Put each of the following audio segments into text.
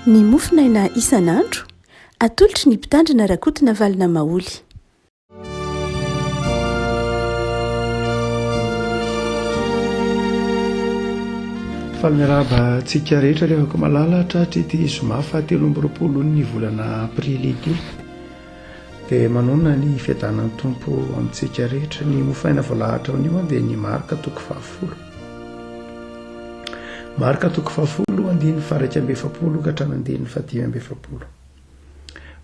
ny mofinaina isan'andro atolotry ny mpitandrina rakotina valina maoly. Falmiaraba tsika rehetra rehako malala tratry ity zoma faha-13 ny volana aprily ity dia manona ny fiadanan'ny tompo amintsika rehetra. Ny mofinaina voalahatra anio dia ny marika 20. Marika 20 andiny faraika amby efapolo ka hatrany andiny fadimy amby efapolo.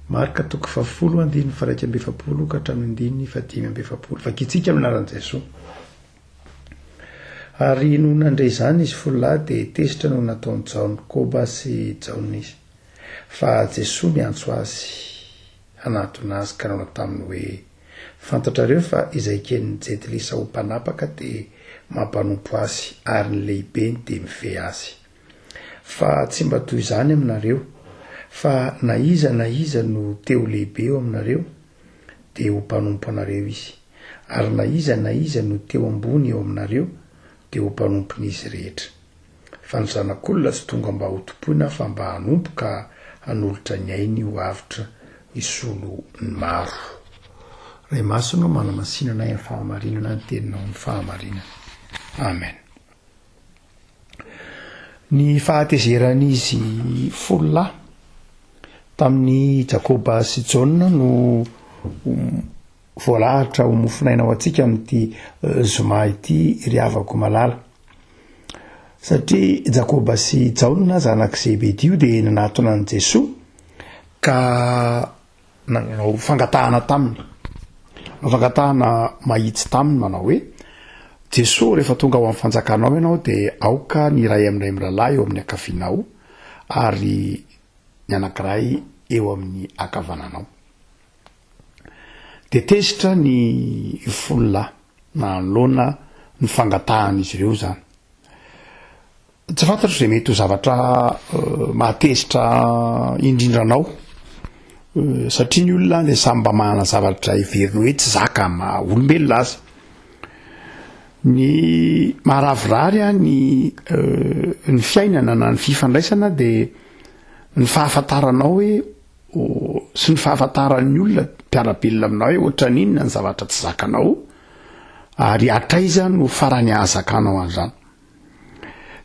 Marika 20 andiny faraika amby efapolo ka hatrany andiny fadimy amby efapolo. Vakitsika aminaran'i Jesosy. Ary no nandray izany izy folahy dia tesitra no nataony Jaokoba sy Jaona izy. Fa Jesosy niantso azy hanatona azy ka nanao taminy hoe fantatrareo fa izay ken'ny jetilisa ho mpanapaka dia mampanompo azy ary ny lehibeny dia mive azy. Fa tsy mba toy izany aminareo fa na iza no teo lehibe eo aminareo dia ho mpanompo anareo izy, ary na iza no teo ambony eo aminareo dia ho mpanompon'izy rehetra. Fa ny zanak'olona tsy tonga mba ho tompoina fa mba hanompo ka hanolotra ny ainy ho avitra isolo ny maro. Ray masina manamasinana ny fahamarinana ny teninao ny fahamarinana. Amen. Ny fahatezeran'izy folahy tamin'ny Jakoba sy Jaona no voalahatra ho mofinaina ho antsika amin'ity zoma ity ry havako malala. Satria Jakoba sy Jaona zanak' Zebedio dia nanatona an'i Jesosy ka nanao fangatahana taminy. Fangatahana mahitsy taminy manao hoe Jesosy rehefa tonga ao amin'ny fanjakanao ianao dia aoka ny iray amin'ray miralahy eo amin'ny ankavinao ary ny anankiray eo amin'ny ankavananao. Dia tesitra ny folahy na anoloana ny fangatahan'izy ireo zany. Tsy fantatro izay mety ho zavatra mahatezitra indrindranao satria ny olona dia samy mba manana zavatra iveriny hoe tsy zaka olombelona azy. Ny maharavirary ny fiainana na ny fifandraisana dia ny fahafantaranao hoe sy ny fahafantaran'ny olona mpiarabelona aminao hoe ohatra n'inona ny zavatra tsy zakanao ary atraiza no farany ahazakanao an'izany.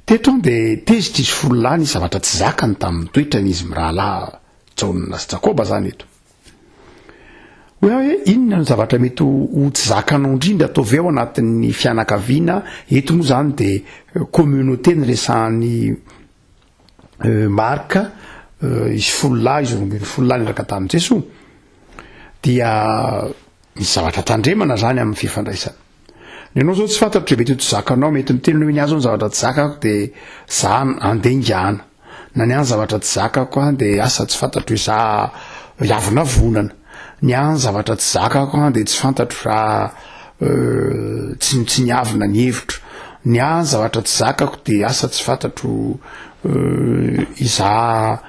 Teto dia tezitra izy folahy ny zavatra tsy zakany tamin'ny toetrany izy mirahalahy Jaona sy Jakoba zany eto. Hoe inona no zavatra mety ho tsy zakanao indrindra ataovy ao anatin'ny fianakaviana eto moa zany dia communauté ny resahan'ny marika izy folahy izy olombelo folahy niraka tamin'i Jesosy dia misy zavatra tandremana zany amin'ny fifandraisana. Ianao zao tsy fantatro mety ho tsy zakanao, mety miteny hoe niazo ny zavatra tsy zakako dia za andeha ingana, na niany zavatra tsy zakako dia asa tsy fantatro hoe za hiavina vonana, niany zavatra tsy zakako dia tsy fantatro za tsy niavina ny hevitro, niany zavatra tsy zakako dia asa tsy fantatro iza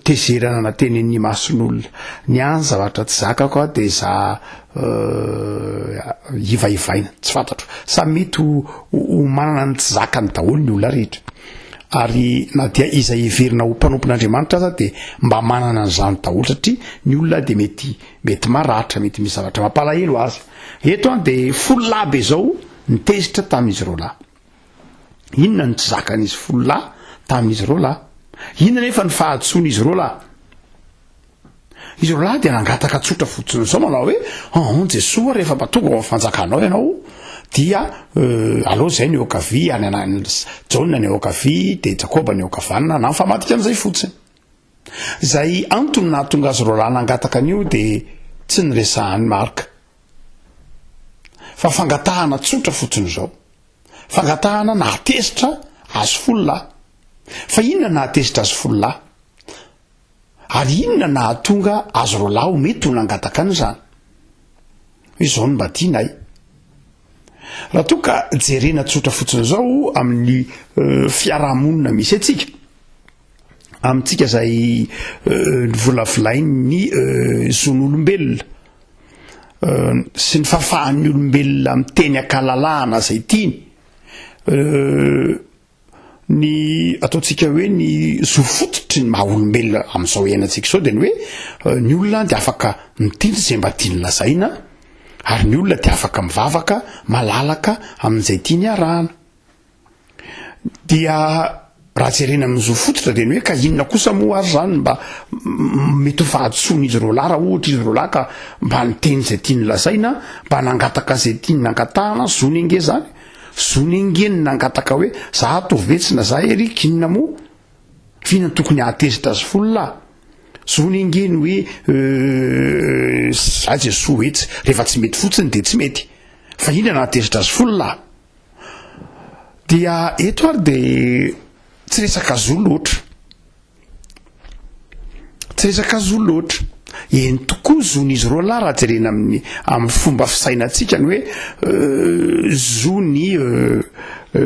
tezerana na tenen'ny mason'olona, niany zavatra tsy zakako dia za ivaivaina, tsy fantatro. Samy mety ho manana ny tsy zakany daholo ny olona rehetra. Ary na dia izay iverina ho mpanompon'Andriamanitra aza dia mba manana an'izany daholo satria ny olona dia mety maratra, mety misy zavatra mampalahelo azy. Eto dia folahy be zao nitezitra tamin'izy roa lahy. Inona no tsy zakan'izy folahy tamin'izy roa lahy? Inona nefa ny fahadsoan'izy roa lahy? Izy roa lahy dia nangataka tsotra fotsiny zao manao hoe Jesosy rehefa matonga ao amin'ny fanjakanao ianao dia aleo zay ny eokavy Jaona ny eokavy dia Jakoba ny eokavanana na mifamadika amin'izay fotsiny. Izay antony nahatonga azy roa lahy nangataka an'io dia tsy niresahan'ny marika fa fangatahana tsotra fotsiny zao, fangatahana nahatezitra azy folahy. Fa inona nahatezitra azy folahy ary inona nahatonga azy roa lahy ho mety ho nangataka an'izany? Izao no mba tianay. Raha toa ka jerena tsotra fotsiny zao amin'ny fiarahamonina misy atsika, amintsika izay volavolainy zon'olombelona sy ny fahafahan'ny olombelona miteny ankalalahana zay tiany, ny ataontsika hoe ny zofototry ny maha olombelona amin'izao iainantsika zao de ny hoe ny olona de afaka mitendry zay mba tiany lazaina ary ny olona de afaka mivavaka malalaka amin'izay tiany arahana dia raha jerena amin'ny zofototra de ny hoe ka inona kosa moa ary zany mba mety ho fahadisoan'izy roa lahy raha ohatra izy roa lahy ka mba niteny zay tiany lazaina mba nangataka zay tiany nangatahana zony ange zany zony engeny nangataka hoe za tovetsina za ery kinona moa fina tokony ahatezitra azy folo lahy zony engeny hoe za Jesosy hetsy rehefa tsy mety fotsiny de tsy mety fa inona nahatezitra azy folo lahy dia eto ary de tsy resaka zo loatra tsy resaka zo loatra eny tokoa zon'izy roa lahy raha jerena amin'ny fomba fisainantsika ny hoe zony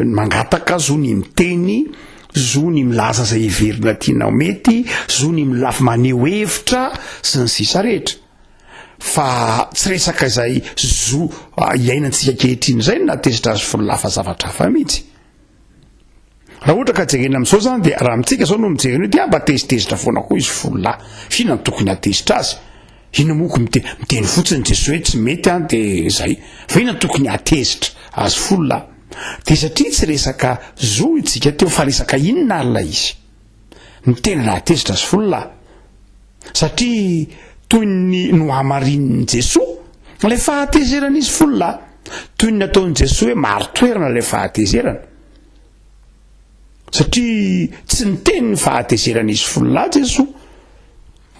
mangataka zony miteny zony milaza zay heverina tianao mety zony milafy maneho hevitra sy ny sisa rehetra fa tsy resaka izay zo iainantsika kehitriny zay natezitra azy folo lafa zavatra hafa mihitsy raha ohatra ka jerena amin'izao zany de raha mitsika zao no mijerena hoe dia mba tezitezitra foana koa izy folo lahy fina tokony atezitra azy ina moko miteny fotsiny Jesosy hoe tsy mety any de zay fa ina tokony atezitra azy folo lahy de satria tsy resaka zo itsika teo fa resaka inona alina izy ny tena nahatezitra azy folo lahy satria toy ny nohamarininy Jesosy le fahatezerana izy folo lahy toy ny nataony Jesosy hoe maro toerana le fahatezerana satria tsy niteny ny fahatezerana izy folo lahy Jesosy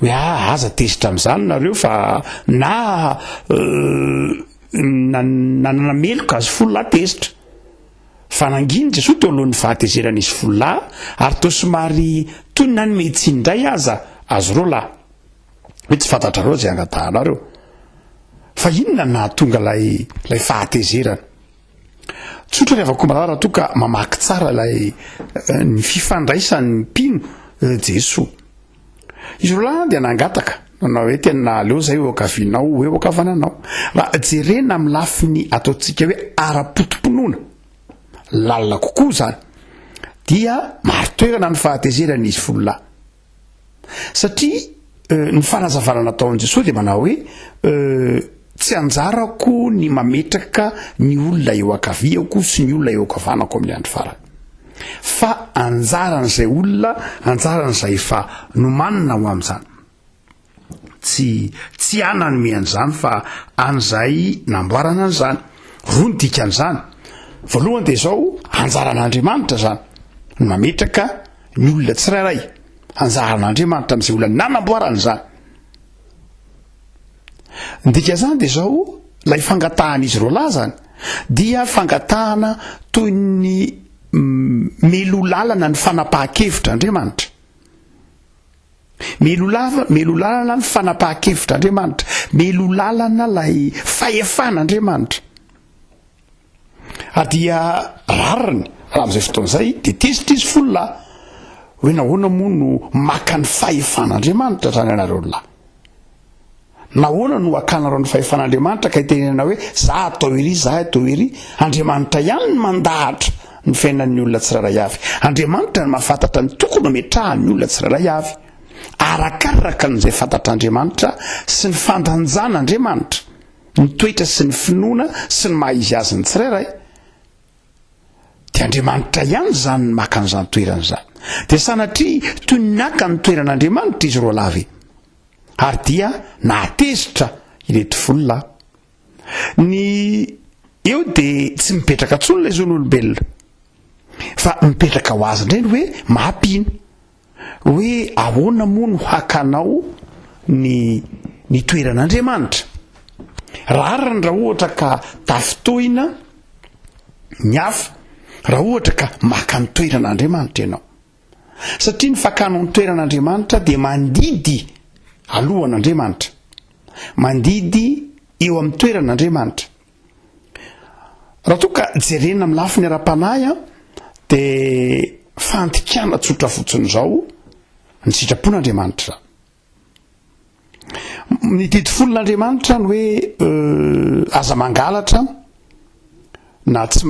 hoe aza tezitra amin'izany nareo fa na nanameloka azy folo lahy tezitra fa nanginy Jesosy teo alohan'ny fahatezerana izy folo lahy ary teo somary toy ny nanometsiny indray aza azy roa lahy hoe tsy fantatrareo zay angatahanareo fa inona nahatonga lay fahatezerana tsotra rehefa kombana raha toka mamaky tsara lay ny fifandraisan'ny mpino Jesosy izy roa lahy dia nangataka nanao hoe tena naleo zay eo akavinao hoe eo akavananao raha jerena amin'ny lafiny ataontsika hoe ara-potomponoana lalina kokoa zany dia maro toerana ny fahatezerana izy folo lahy satria ny fanazavana nataon'i Jesosy dia manao hoe tsy anjarako ny mametraka ny olona eo akaviako sy ny olona eo akavanako amin'ny andro farany fa anjaran'izay olona anjaran'izay efa nomanina ho amin'izany tsy anany mean'izany fa an'izay namboarana an'izany roa ny dikan'izany voalohany dia zao anjaran'Andriamanitra zany ny mametraka ny olona tsirairay anjaran'Andriamanitra amin'izay olona nanamboarana izany ndika zany dia zao lay fangatahan'izy roa lahy zany dia fangatahana toy ny melolalana ny fanapahan-kevitr'Andriamanitra melolalana ny fanapahan-kevitr'Andriamanitra melolalana lay fahefan'Andriamanitra dia rariny raha amin'izay fotoan'izay de tezitra izy folo lahy hoe nahoana moa no maka ny fahefan'Andriamanitra zany anareo lahy nahoana no akanareo ny fahefan'Andriamanitra ka itenena hoe za atao ery za atao ery Andriamanitra ihany ny mandahatra ny fiainan'ny olona tsirairay avy Andriamanitra ny mahafantatra ny tokony hometrahan'ny olona tsirairay avy arakaraka n'izay fantatr'Andriamanitra sy ny fandanjan'Andriamanitra ny toetra sy ny finoana sy ny maha izy azy ny tsirairay dia Andriamanitra ihany zany ny maka an'izany toerana zany dia sanatria toy ny naka ny toeran'Andriamanitra izy roa lahy ary dia nahatezitra ireto folo lahy ny eo dia tsy mipetraka tsony ilay zon'olombelona fa mipetraka ho azy indray ny hoe mampino hoe ahoana moa no hakanao ny toeran'Andriamanitra rariny raha ohatra ka tafitohina ny hafa raha ohatra ka maka ny toeran'Andriamanitra ianao satria ny fakanao ny toeran'Andriamanitra dia mandidy alohan'Andriamanitra mandidy eo amin'ny toeran'Andriamanitra raha toka jerena amin'ny lafiny ara-panahy dia fantikana tsotra fotsiny zao ny sitrapon'Andriamanitra ny didy folon'Andriamanitra ny hoe aza mangalatra na tsy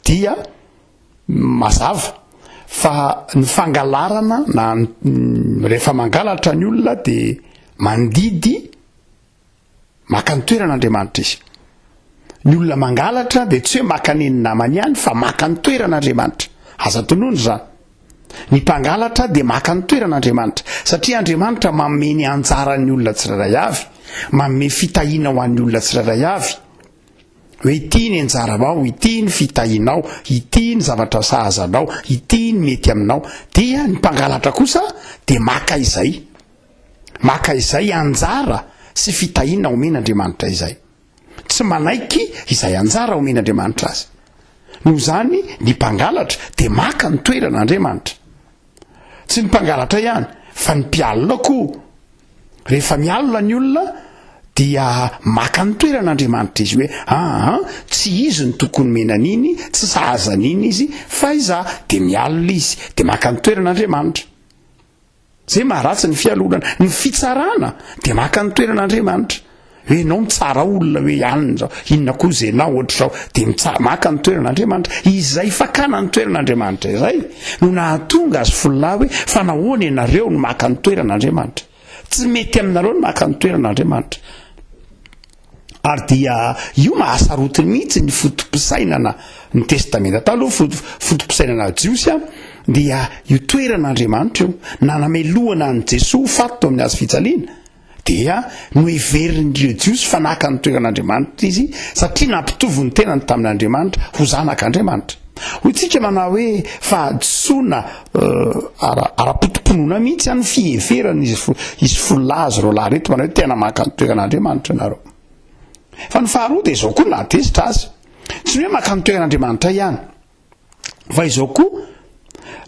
dia mazava fa ny fangalarana na rehefa mangalatra ny olona de mandidy maka ny toeran'Andriamanitra izy. Ny olona mangalatra de tsy hoe maka ny namany ihany fa maka ny toeran'Andriamanitra. Aza tonono zany. Ny mpangalatra de maka ny toeran'Andriamanitra satria Andriamanitra mameny anjara ny olona tsirairay avy, manome fitahiana ho an'ny olona tsirairay avy. Hoe ity ny anjaranao, ity ny fitahianao, ity ny zavatra sahazanao, ity ny mety aminao. Dia ny mpangalatra kosa de maka izay anjara sy fitahiana omen'Andriamanitra izay. Tsy manaiky izay anjara omen'Andriamanitra azy. Noho zany ny mpangalatra de maka ny toeran'Andriamanitra. Tsy ny mpangalatra ihany fa ny mpialina koa. Rehefa mialina ny olona dia maka ny toeran'Andriamanitra izy hoe tsy izy ny tokony menan'iny, tsy sahazan'iny izy fa iza, de mialina izy de maka ny toeran'Andriamanitra. Zay maharatsy ny fialonana. Ny fitsarana de maka ny toeran'Andriamanitra. Hoe ianao mitsara olona hoe alina zao, inona koa zay na ohatr'izao, de maka ny toeran'Andriamanitra. Izay fakana ny toeran'Andriamanitra izay no nahatonga azy folona hoe fa nahoana ianareo no maka ny toeran'Andriamanitra. Tsy mety aminareo no maka ny toeran'Andriamanitra. Ary dia io mahasarotiny mihitsy ny fotom-pisainana ny testamenta taloha, fotom-pisainana jiosy dia io toeran'Andriamanitra io nanamelohana ny Jesosy fato amin'ny azy fijaliana. Dia no heverin'ireo jiosy fa naka ny toeran'Andriamanitra izy satria nampitovy ny tenany tamin'Andriamanitra ho zanak'Andriamanitra. Hoy tsika manao hoe fa adsoina ara-potomponona mihitsy any fiheverana izy folazy ro lahy reto manao hoe tena maka ny toeran'Andriamanitra nareo. Fa ny faharoa de izao koa nahatezitra azy. Tsy hoe maka ny toeran'Andriamanitra ihany, fa izao koa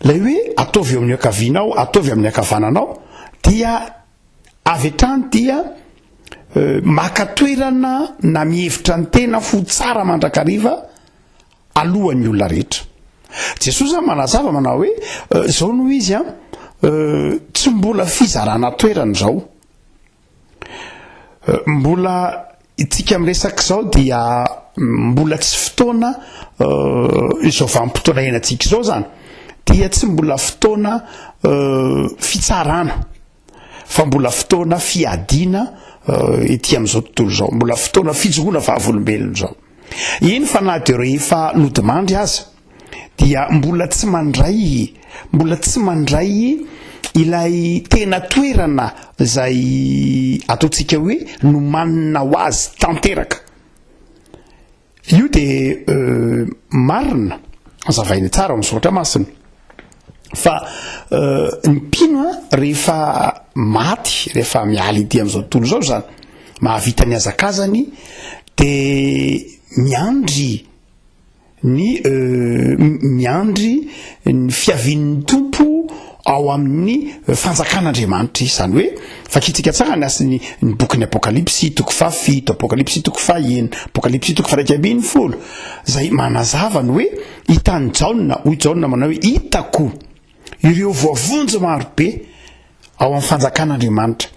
lay hoe ataovy eo amin'ny ankavianao, ataovy amin'ny ankavananao, dia avy hatrany dia maka toerana na mihevitra ny tena fo tsara mandrakariva alohan'ny olona rehetra. Jesosy zany manazava manao hoe zao noho izy tsy mbola fizarana toerana zao. Mbola itsika miresaka zao dia mbola tsy fotoana izao vanim-potoana iainantsika izao zany dia tsy mbola fotoana fitsarana fa mbola fotoana fiadiana ety amin'izao tontolo zao, mbola fotoana fijoroana vavolombelona zao. Iny fa na de rehefa lodimandry aza dia mbola tsy mandray ilay tena toerana zay ataontsika hoe no manina ho azy tanteraka. Io de marina azavaina tsara amin'ny soratra masina fa ny mpino rehefa maty, rehefa miala ity amin'izao tontolo zao zany, mahavita ny azakazany de miandry ny fiavin'ny tompo ao amin'ny fanjakan'Andriamanitra izany hoe fakitsika tsara ny asiny ny bokin'ny Apokalipsy toko 7, Apokalipsy toko 1, Apokalipsy toko 1:10 zay manazava ny hoe hitan'ny Jaona, hoy Jaona manao hoe hitako ireo voavonjy marobe ao amin'ny fanjakan'Andriamanitra.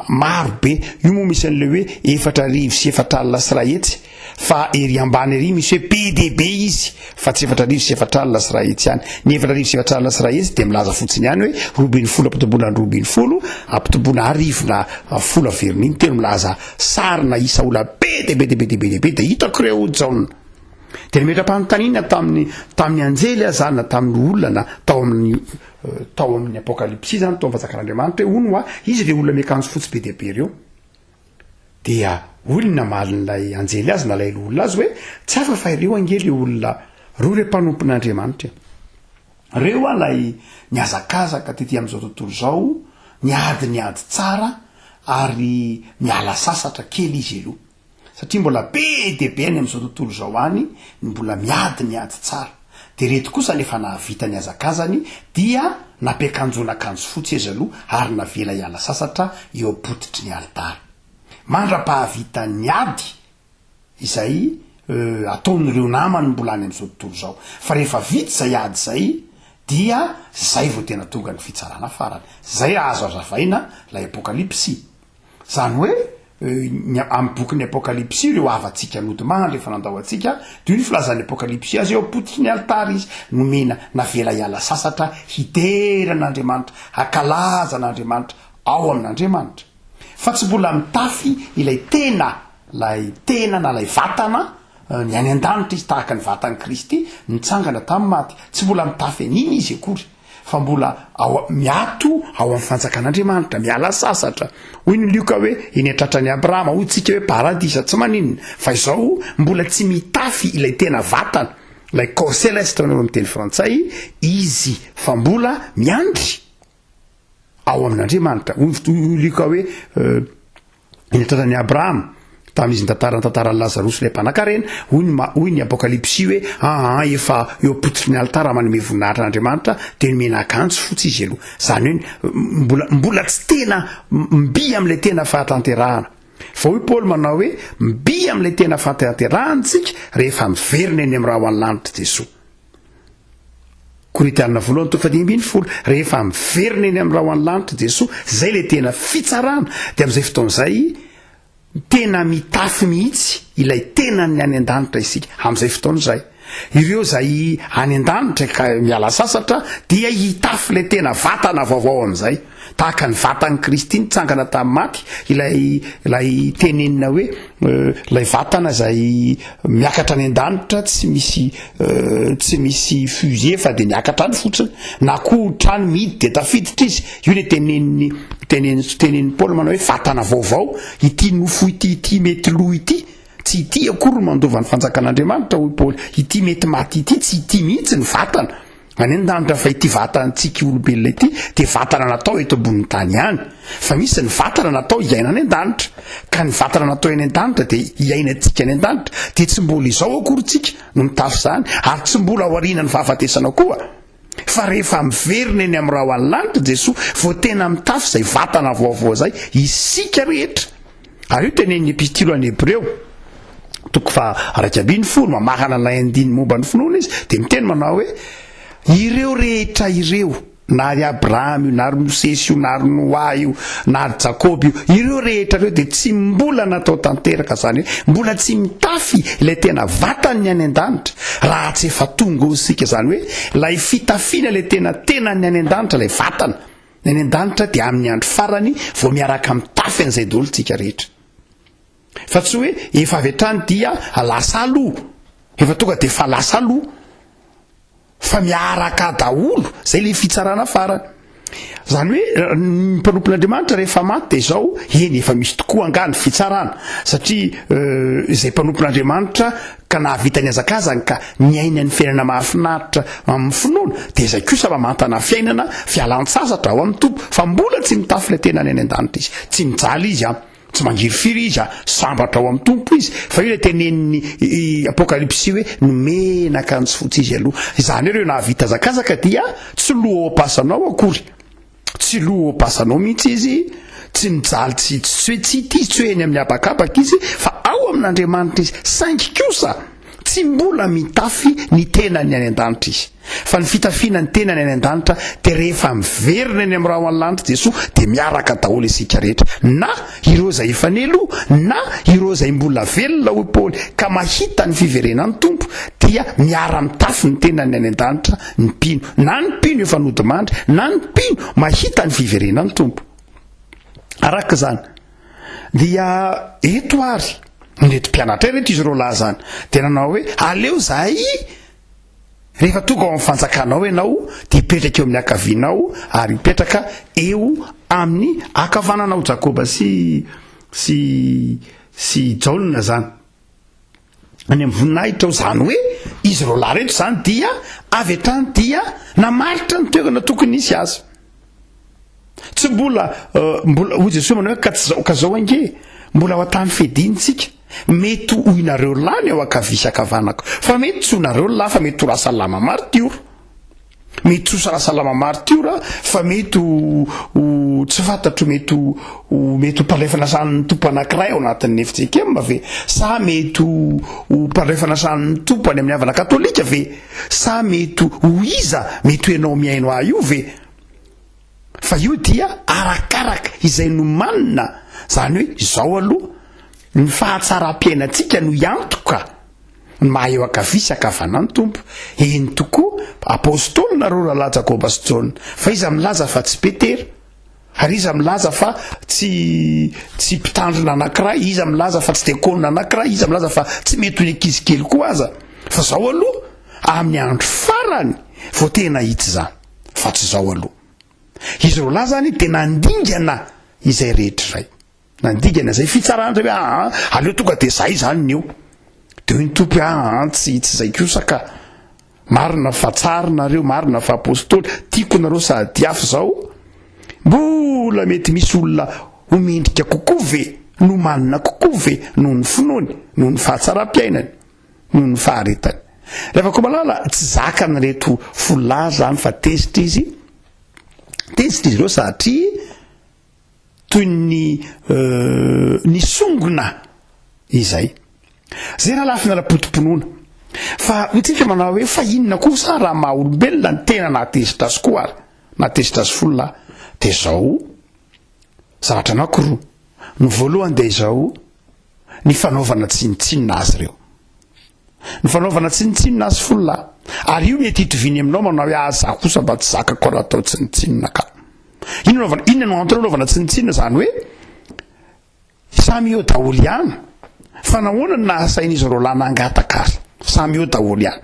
Marobe io moa misy an'le hoe 4,7 sy 4,7 fa ery ambany ery misy hoe PDB izy fa tsy 4,7 sy 4,7 ihany. Ny 4,7 sy 4,7 de milaza fotsiny ihany hoe 20 ampitombona 20 ampitombona arivona folo averin'iny telo milaza sarina isa ola be de hitako reo Jaona. De nimetra-panontaniana tamin'ny anjely azana tamin'ny olona tao amin'ny Apokalipsy zany tao fanjakan'Andriamanitra hoe ono izy le olona miakanjo fotsy be dia be reo. Dia olona namalin'ilay anjely azy na lay olona azy hoe tsy afa fa ireo angely olona roa le mpanompon'Andriamanitra. Reo lay miazakazaka tetỳ amin'izao tontolo zao, niady tsara ary miala sasatra kely izy aloha. Satria mbola be dia be any amin'izao tontolo zao any, mbola miady tsara. De reto kosa nefa nahavita ny azakazany dia nampiakanjona akanjo fotsy izy aloha ary navela hiala sasatra eo apotitry ny altara. Mandra-pahavita ny ady izay ataon'ireo namany mbola any amin'izao tontolo zao. Fa rehefa vita zay ady zay dia zay vao tena tonga ny fitsarana farany. Zay azo azavaina lay Apokalipsy. Zany hoe amin'ny boky ny apokalypsy ireo avantsika nodimandry efa nandao atsika de ny filazan'ny apokalypsy azy eo apotiky ny altary izy nomena navela iala sasatra hiteran'Andriamanitra akalaza n'Andriamanitra ao amin'Andriamanitra fa tsy mbola mitafy ilay tena na lay vatana ny any an-danitra izy tahaka ny vatany Kristy nitsangana tamin'ny maty tsy mbola mitafy an'iny izy akory fa mbola miato ao amin'ny fanjakan'Andriamanitra miala sasatra hoy ny lioka hoe eny atratrany Abrahama hoy tsika hoe paradisa tsy maninona fa izao mbola tsy mitafy ilay tena vatana lay corps céleste eo amin'ny teny frantsay izy fa mbola miandry ao amin'Andriamanitra hoy lioka hoe eny atratrany Abrahama tamin'izy tantaran'ny Lazarus ilay mpanan-karena hoy ny apokalypsy hoe efa eo apotiky ny altara manome voninahitra n'Andriamanitra de nomena akanjo fotsy izy aloha zany hoe mbola tsy tena mbi amin'ilay tena fahatanterahana fa hoy Paul manao hoe mbi amin'ilay tena fahatanterahanatsika rehefa miverina eny amin'ny raha ho any lanitra Jesosy Korintianina 1:20 rehefa miverina eny amin'ny raha ho any lanitra Jesosy zay le tena fitsarana de amin'izay fotoan'izay tena mitafy mihitsy ilay tena ny any an-danitra isika amin'izay fotoana izay ireo zay any an-danitra ka miala sasatra dia hitafy ilay tena vatana vaovao amin'izay tahaka ny vatan'ny Kristy nitsangana tamin'ny maty ilay tenenina hoe lay vatana zay miakatra any an-danitra tsy misy fusée fa de miakatra any fotsiny na koa trano mihidy de tafiditra izy io le teneniny Paul manao hoe vatana vaovao ity nofo ity mety loha ity tsy ity akory mandova ny fanjakan'Andriamanitra hoy Paul ity mety maty ity tsy ity mihitsy ny vatana any an-danitra fa ity vatantsika olombelona ity de vatana natao eto ambony tany ihany fa misy ny vatana natao iaina any an-danitra ka ny vatana natao any an-danitra de iainantsika any an-danitra de tsy mbola izao akory tsika no mitafy zany ary tsy mbola ao ariana ny fahafatesana koa fa rehefa miverina eny amin'ny raha ho any lanitra Jesosy vao tena mitafy zay vatana vaovao zay isika rehetra ary io tenen'ny epistilo any Hebreo toko fa araikabiny folo mamakana lay andiny momba ny finoana izy de miteny manao hoe ireo rehetra ireo na ry Abrahama io na ry Mosesy io na ry Noa io na ry Jakoby io ireo rehetra ireo de tsy mbola natao tanteraka zany hoe mbola tsy mitafy ilay tena vatany any an-danitra raha tsy efa tonga isika zany hoe lay fitafiana ilay tena ny any an-danitra lay vatana ny any an-danitra de amin'ny andro farany vao miaraka mitafy an'izay daholo tsika rehetra fa tsy hoe efa avy hatrany dia lasa aloha efa tonga de fa lasa aloha fa miaraka daholo zay le fitsarana farany zany hoe ny mpanompon'Andriamanitra rehefa maty de zao eny efa misy tokoa angany fitsarana satria izay mpanompon'Andriamanitra ka nahavita ny azakazany ka miaina ny fiainana mahafinaritra amin'ny finoana de zay kosa mamantana fiainana fialan-tsasatra ao amin'ny tompo fa mbola tsy mitafy le tena any an-danitra izy tsy mijaly izy tsy mangiry firy izy sambatra ao amin'ny tompo izy fa io le tenen'ny apokalypsy hoe nomena akanjo fotsy izy aloha izany ireo nahavita zakazaka dia tsy loha opasanao akory tsy loha opasanao mihitsy izy tsy mijaly tsy hoe eny amin'ny abakabaka izy fa ao amin'Andriamanitra izy saingy kosa tsy mbola mitafy ny tena ny any an-danitra izy fa ny fitafiana ny tena ny any an-danitra de rehefa miverina eny amin'ny raha ho any lanitra Jesosy de miaraka daholo isika rehetra na ireo zay efa nelo na ireo zay mbola velona hoy Paoly ka mahita ny fiverenan'ny tompo dia miara mitafy ny tena ny any an-danitra ny mpino na ny mpino efa nodimandry na ny mpino mahita ny fiverenan'ny tompo araka zany dia eto ary nety mpianatra rehetra izy reo lahy zany de nanao hoe aleo zahay rehefa tonga ao amin'ny fanjakanao ianao de hipetraka eo amin'ny akavianao ary hipetraka eo amin'ny akavananao Jakoba sy Jaona zany any amin'ny voninahitra ao zany hoe izy reo lahy rehetra zany dia avy hatrany dia namaritra ny toerana tokony isy azy tsy mbola hoy Jesosy manao hoe ka zao ange mbola ao an-tany fedintsika mety ho inareo lahy ny ao akavisy akavanako fa mety tsy ho nareo lahy fa mety ho rahasalama martiora mety ho rahasalama martiora fa mety tsy fantatro mety ho mpandraifana san'ny tompo anankiray ao anatin'ny efitsika ve sa mety ho mpandraifana san'ny tompo any amin'ny havana katolika ve sa mety ho iza mety ho ianao miaino ah io ve fa io dia arakaraka izay no manina zany hoe izao aloha ny fahatsara-piainantsika no iantoka ny maha eo akavisaka avanany tompo eny tokoa apôstôly nareo rahalahy Jakoba sy Jona fa iza milaza fa tsy Petera ary iza milaza fa tsy mpitandrina anankiray iza milaza fa tsy diakonina anankiray iza milaza fa tsy mety ho ankizy kely koa aza fa zao aloha amin'ny andro farany vao tena hita zany fa tsy zao aloha izy ro lahy zany de nandingana izay rehetra ray nandingana zay fitsarana hoe aleo tonga de zay zany nio de hoe ny tompo tsy zay kosaka marina fa tsara nareo marina fa apôstôly tiako nareo sady afo zao mbola mety misy olona homendrika kokoa ve no manina kokoa ve noho ny finoany noho ny fahatsara-piainany noho ny faharetany rehefa koa malala tsy zaka ny reto folahy zany fa tezitra izy ireo satria toy ny songona izay zay raha lafina raha-potomponoana fa itsika manao hoe fa inona kosa raha maha olombelona ny tena nahatezitra azy koa ary nahatezitra azy folahy de zao zavatra anankiroa ny voalohany de izao ny fanaovana tsinitsinina azy reo ny fanaovana tsinitsinina azy folahy ary io mety hitoviny aminao manao hoe za kosa mba tsy zakako raha atao tsinitsinina ka inona no antony anaovana tsinitsinina zany hoe samy eo daholo ihany fa nahoana ny nahasain'izy reo lahy nangataka azy samy eo daholo ihany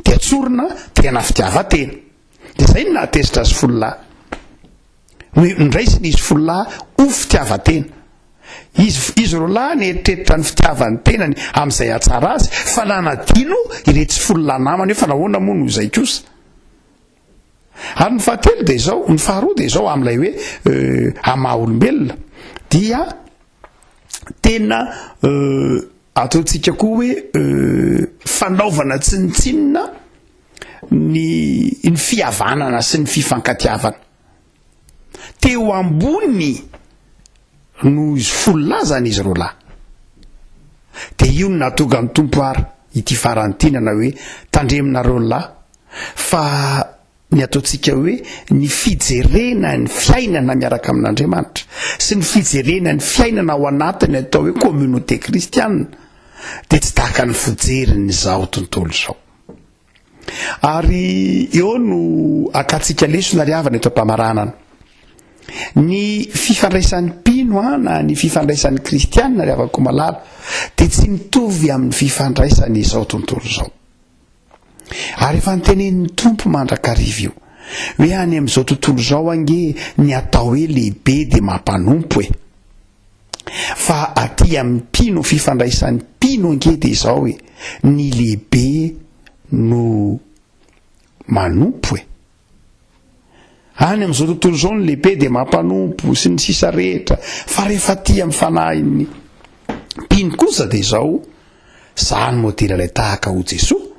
de atsorina tena fitiavan-tena de zay ny nahatezitra azy folahy ndraisiny izy folahy ho fitiavan-tena izy ro lahy nieritreritra ny fitiavany tenany amin'izay atsara azy fa nanadino iretsy folahy namany hoe fa nahoana moa no zay kosa ary ny fahatelo de zao ny faharoa de zao amin'ilay hoe amaha olombelona dia tena ataontsika koa hoe fanaovana tsinitsinina ny fihavanana sy ny fifankatiavana teo ambony no izy folahy zany izy ro lahy de io no nahatonga ny tompo ary ity farantinana hoe tandreminareo lahy fa ny ataontsika hoe ny fijerena ny fiainana miaraka amin'Andriamanitra sy ny fijerena ny fiainana ao anatiny atao hoe communauté kristianina de tsy tahaka ny fijeriny zao tontolo zao ary eo no akatsika lesona ry havana eto am-pamaranana ny fifandraisan'ny mpino na ny fifandraisan'ny kristianina ry havako malala de tsy mitovy amin'ny fifandraisany izao tontolo zao ary efa nytenenin'ny tompo mandrakariva io hoe any amin'izao tontolo zao ange ny atao hoe lehibe de mampanompo e fa aty amin'ny mpino fifandraisan'ny mpino ange de izao hoe ny lehibe no manompo e any amin'izao tontolo zao ny lehibe de mampanompo sy ny sisa rehetra fa rehefa ty amin'ny fanahin'ny mpino kosa de izao zany modely ilay tahaka ho Jesoa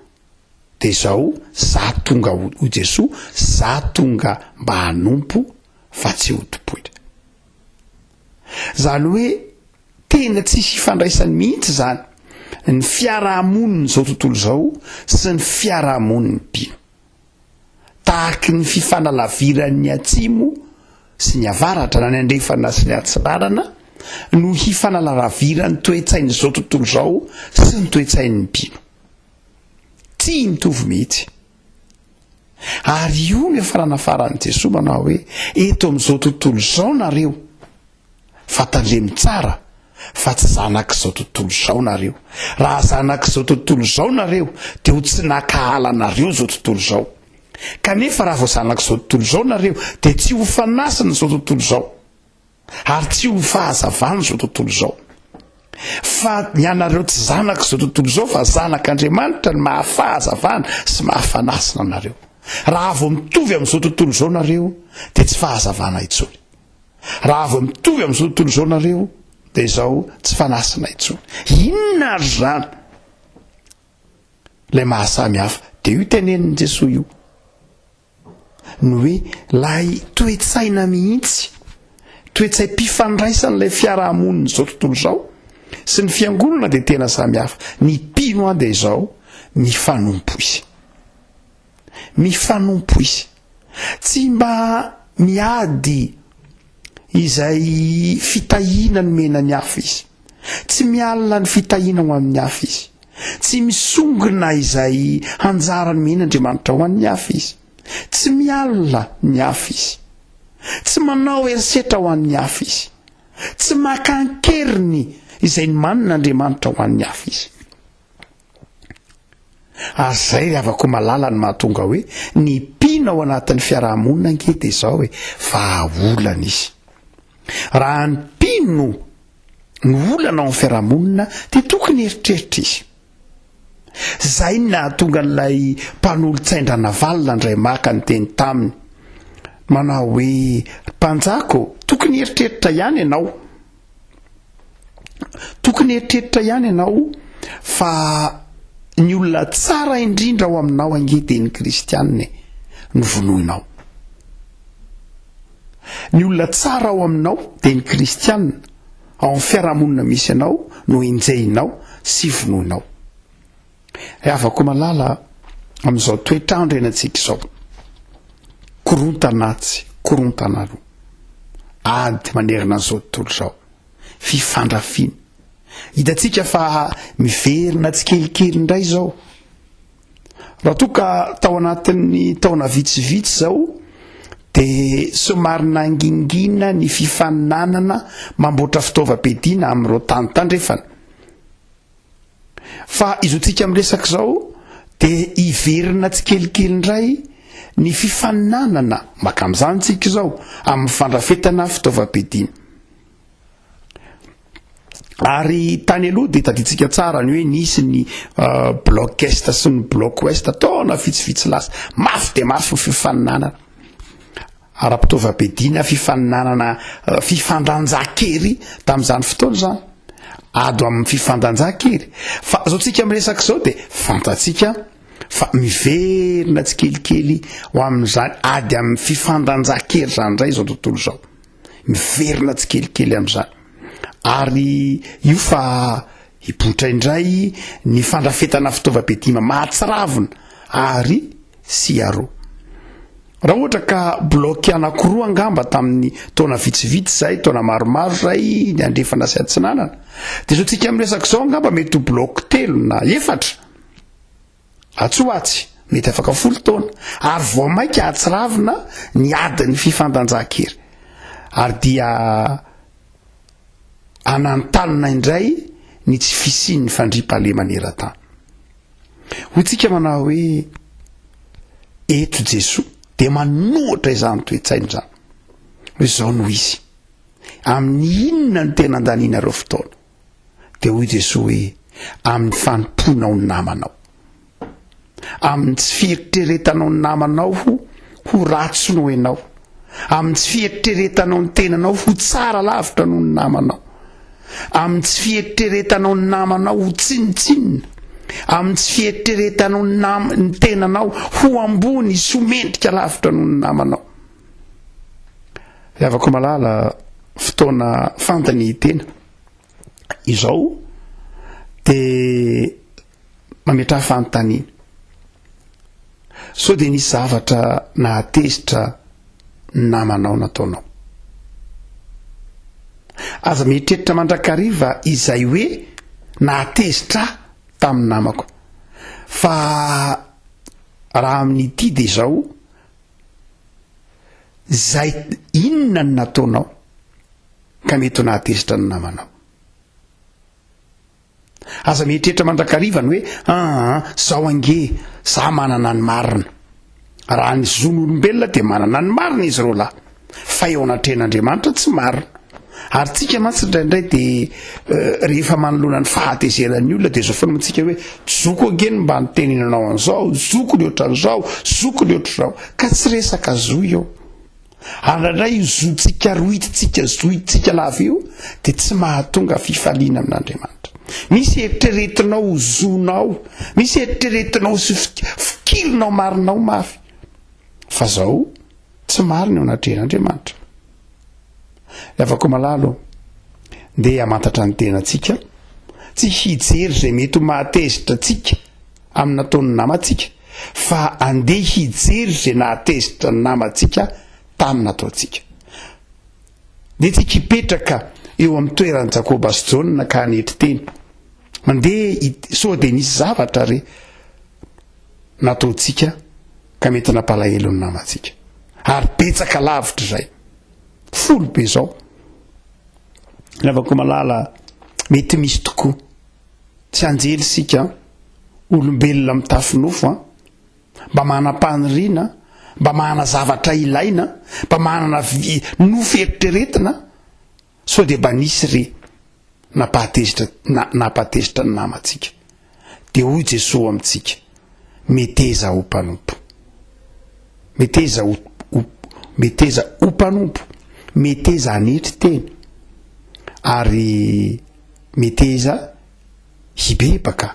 de izao za tonga ho Jesoa za tonga mba hanompo fa tsy hotompoitra zany hoe tena tsisy ifandraisany mihitsy zany ny fiarahamoniny zao tontolo zao sy ny fiarahamoniny mpino tahaky ny fifanalaviran'ny atsimo sy ny avaratra na ny andrefana sy ny atsirarana no hifanalaviran'ny toe-tsainy zao tontolo zao sy ny toe-tsain'ny mpino tsy mitovy mihitsy ary io ny faranafaran'i Jesoa manao hoe eto amin'izao tontolo zao nareo fa tandremy tsara fa tsy zanak'izao tontolo zao nareo raha zanak'izao tontolo zao nareo de ho tsy nakahala nareo zao tontolo zao kanefa raha vao zanak'izao tontolo zao nareo de tsy ho fanasina zao tontolo zao ary tsy ho fahazavana zao tontolo zao fa ny anareo tsy zanak'izao tontolo zao fa zanak'Andriamanitra ny mahafahazavana sy mahafanasina nareo raha vao mitovy amin'izao tontolo zao nareo de tsy fahazavana intsony raha vao mitovy amin'izao tontolo zao nareo de izao tsy fanasina intsony inona ary zany lay mahasamy hafa de io tenenin'i Jesoa io no hoe lay toe-tsaina mihitsy toe-tsay mpifandraisan'ilay fiarahamoniny zao tontolo zao sy ny fiangonana de tena samy hafa ny mpino de izao mifanompo izy tsy mba miady izay fitahina ny mena ny hafa izy, tsy mialina ny fitahina ho amin'ny hafa izy, tsy misongona izay hanjara ny men'Andriamanitra ho an'ny hafa izy, tsy mialina ny hafa izy, tsy manao erisetra ho an'ny hafa izy, tsy makankeriny izay ny manin'Andriamanitra ho an'ny hafa izy. Ary zay ry havako malala ny mahatonga hoe ny mpina ao anatin'ny fiarahamonina ange de zao hoe vahaolana izy. Raha ny mpino ny olana ao amin'ny fiarahamonina de tokony eritreritra izy. Zay ny nahatonga n'ilay mpanolontsaindrana valina ndray maka ny teny taminy manao hoe mpanjako tokony eritreritra ihany ianao, tokony eritreritra ihany ianao fa ny olona tsara indrindra ao aminao ange de ny kristianina no vonoinao. Ny olona tsara ao aminao de ny kristianina ao amin'ny fiarahamonina misy anao no enjeinao sy vonoinao. Afaka malala amin'izao toetrandro enantsika izao, korontanatsy korontanaro ady manerina an'izao tontolo izao, fifandrafiny hitatsika fa miverina tsy kelikely indray zao. Raha toka tao anatin'ny taona vitsivitsy zao de somary nangingina ny fifaninanana mamboatra fitaovam-piadiana amin'ireo tany tandrefana, fa izotsika miresaka zao de hiverina tsy kelikely indray ny fifaninanana maka amin'izany tsika zao amin'ny fandrafetana fitaovam-piadiana. Ary tany aloha de taditsika tsara ny hoe nisy ny bloc est sy ny bloc ouest taona vitsivitsy lasa mafy de mafy ny fifaninanana ara-pitaovam-piadiana, fifaninanana fifandranjakery tamin'izany fotoana zany, ado amin'ny fifandanjakery. Fa zao tsika miresaka zao de fantatsika fa miverina tsy kelikely ho amin'izany ady amin'ny fifandranjakery zany indray zao tontolo zao, miverina tsy kelikely amin'izany. Ary io fa hibotra indray ny fandrafetana fitaovam-piadiana mahatsiravina ary sy aro. Raha ohatra ka bloky anankiroa angamba tamin'ny taona vitsivitsy zay, taona maromaro zay ny andrefana sy atsinanana, de zao tsika miresaka zao angamba mety ho bloky 3 na 4 atsoatsy mety afaka 10 taona ary vao maika atsiravina ny adiny fifandanjakery ary dia anantanina indray ny tsy fisin'ny fandriam-pahalema maneran-tany. Hoy tsika manao hoe eto Jesoa de manohatra izany toetsaina zany hoe zao no izy amin'ny inona ny tena andanianareo fotoana, de hoy Jesoa hoe amin'ny fanompoanao ny namanao, amin'ny tsy fieritreretanao ny namanao ho ratsy no ianao, amin'ny tsy fieritreretanao ny tenanao ho tsara lavitra noho ny namanao, amin'ny tsy fieritreretanao ny namanao ho tsinitsinina, amin'ny tsy fieritreretanao ny tenanao ho ambony sy ho mendrika lavitra noho ny namanao. Avako malala fotoana fantany tena izao de mametra fantaniana, so de nisy zavatra nahatezitra ny namanao nataonao. Aza mietreritra mandrakariva izay hoe nahatezitra tamin'ny namako, fa raha amin'ity de zao zay inona ny nataonao ka mety ho nahatezitra ny namanao. Aza mietreritra mandrakariva ny hoe zao ange za manana ny marina, raha ny zon'olombelona de manana ny marina izy ro lahy, fa eo anatren'Andriamanitra tsy marina. Ary tsika mantsy indraindray de rehefa manoloana ny fahatezeran'ny olona de zao foana mantsika hoe zoko angeny mba nitenenanao an'izao, zoko ny ohatran'izao, zoko ny ohatr'izao, ka tsy resaka zo io. Ary indraindray io zontsika rohititsika zohitsika lava io de tsy mahatonga fifaliana amin'Andriamanitra. Misy eritreretinao ho zonao, misy eritreretinao sy fikirinao marinao mafy, fa zao tsy marina eo anatren'Andriamanitra. Afako malalo nde amantatra ny tenantsika, tsy hijery zay mety ho mahatezitra tsika amin'ny nataon'ny namantsika, fa andeha hijery zay nahatezitra ny namantsika tamina ataotsika. De tsika hipetraka eo amin'ny toeran'ny Jakoba sy Jona ka hanetry teny mandeha so de nisy zavatra re nataotsika ka mety nampalahelo ny namantsika ary betsaka lavitra zay folo be zao lavako malala mety misy tokoa tsy anjely sika olombelona mitafinofo mba manam-paniriana mba mana zavatra ilaina mba manana nofo eritreretina so de mba nisy re napatezitra ny namantsika. De hoy Jesosy amitsika meteza ho mpanompo, meteza ho mpanompo, meteza hanetry teny ary meteza hibebaka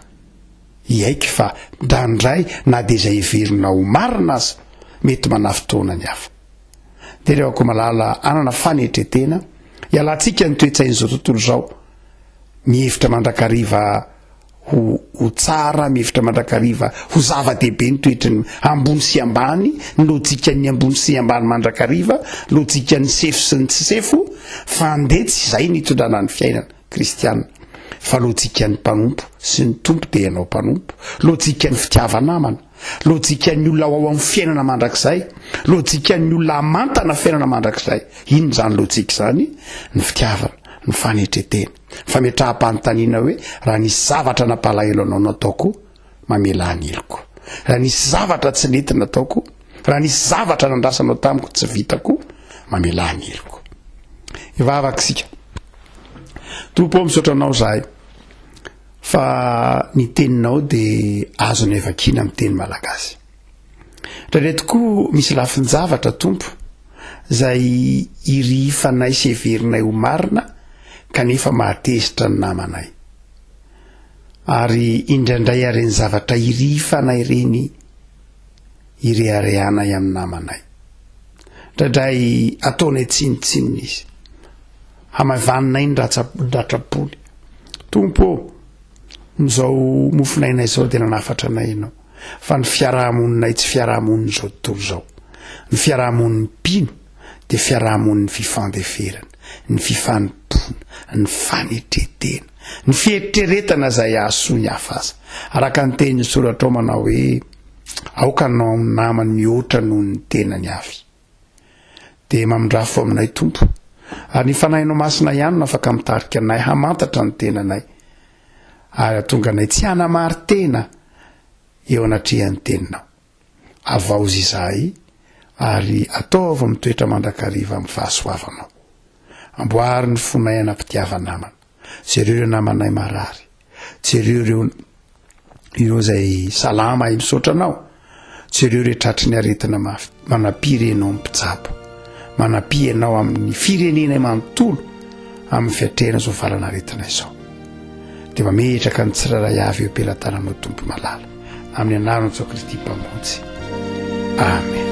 iaiky fa ndrandray na de zay heverina ho marina azy mety manafotoana ny hafa. De rehako malala anana fanetretena ialantsika ny toetsain'izao tontolo zao mihevitra mandrakariva ho tsara, mihevitra mandrakariva ho zava-dehibe ny toetrany ambony sy ambany, ny lojika ny ambony sy ambany mandrakariva, lojika ny sefo sy ny tsy sefo, fa nde tsy zay nitondrana ny fiainana kristianina fa lojika ny mpanompo sy ny tompo de ianao mpanompo, lojika ny fitiavanamana, lojika ny olona ao amin'ny fiainana mandrakizay, lojika ny olona mantana fiainana mandrakizay. Ino zany lojika zany? Ny fitiavana, ny fanetretena, fametraha-panontaniana hoe raha nisy zavatra nampalahelo anao nataoko mamela aniloko, raha nisy zavatra tsy nety nataoko, raha nisy zavatra nandrasanao tamiko tsy vitako mamela aniloko. Ivavaka sika tompo misaotra anao zahay fa ny teninao de azo ny evakina amin'ny teny malagasy. Raha tokoa misy lafiny zavatra tompo zay irifanay sy heverinay ho marina kanefa mahatezitra ny namanay ary indraindray areny zavatra irifanay reny ireharehanay amin'ny namanay, indraindray ataonay tsinitsinina izy hamavananay ny ratrapoly. Tompo mizao mofinainay zao de nanafatra anay ianao fa ny fiarahamoninay tsy fiarahamoniny zao tontolo zao, ny fiarahamoniny mpino de fiarahamoniny fifandeferana, ny fifanimpona, ny fanetretena, ny fieritreretana zay ahasoa ny hafa aza araka ny teny soratra ao manao hoe aoka anao amin'ny namany mihoatra noho ny tenany avy. De mamindrafo aminay tompo ary ny fanahinao masina ihany no afaka mitarika anay hamantatra ny tenanay ary atonga anay tsy hanamary tena eo anatrehan'ny teninao. Avao zay ary ataova mitoetra mandrakariva amin'ny fahasoavanao. Amboary ny fonay anam-pitiavanamana, jereo namanay marary, jereo ireo zay salama misaotra anao, jereo retratry ny aretina manapiry ianao amin'ny mpitsabo, manapi ianao amin'ny firenena manontolo amin'ny fiatrehana zao valana aretina izao. De mametraka ny tsiraray avy eo ampelantananao tompo malala amin'ny anaran'i Jesosy Kristy mpamonsy. Amen.